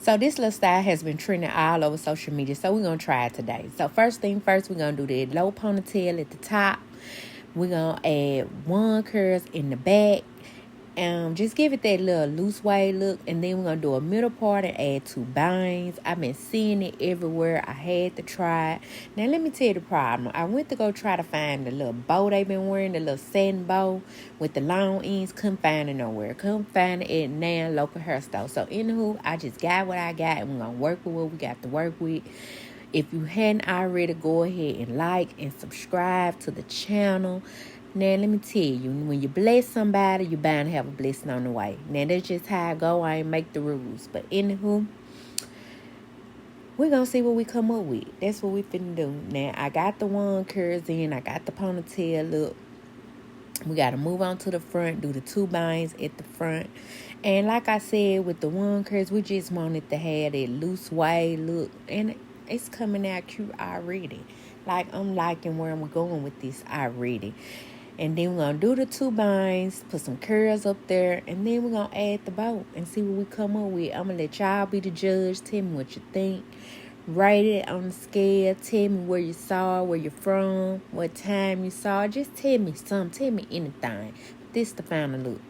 So this little style has been trending all over social media. So we're going to try it today. So first thing first, we're going to do the low ponytail at the top. We're going to add one curls in the back. Just give it that little loose wave look. And then we're going to do a middle part and add 2 bangs. I've been seeing it everywhere. I had to try it. Now, let me tell you the problem. I went to go try to find the little bow they've been wearing, the little satin bow with the long ends. Couldn't find it nowhere. Couldn't find it at now local hairstyle. So, anywho, I just got what I got. And we're going to work with what we got to work with. If you hadn't already, go ahead and like and subscribe to the channel. Now, let me tell you, when you bless somebody, you're bound to have a blessing on the way. Now, that's just how I go. I ain't make the rules. But anywho, we're going to see what we come up with. That's what we finna do. Now, I got the one curls in. I got the ponytail look. We got to move on to the front, do the 2 bangs at the front. And like I said, with the one curls, we just wanted to have that loose wave look. And it's coming out cute already. Like, I'm liking where I'm going with this already. And then we're going to do the 2 bangs, put some curls up there, and then we're going to add the bow and see what we come up with. I'm going to let y'all be the judge. Tell me what you think. Rate it on the scale. Tell me where you saw, where you're from, what time you saw. Just tell me something. Tell me anything. This the final look.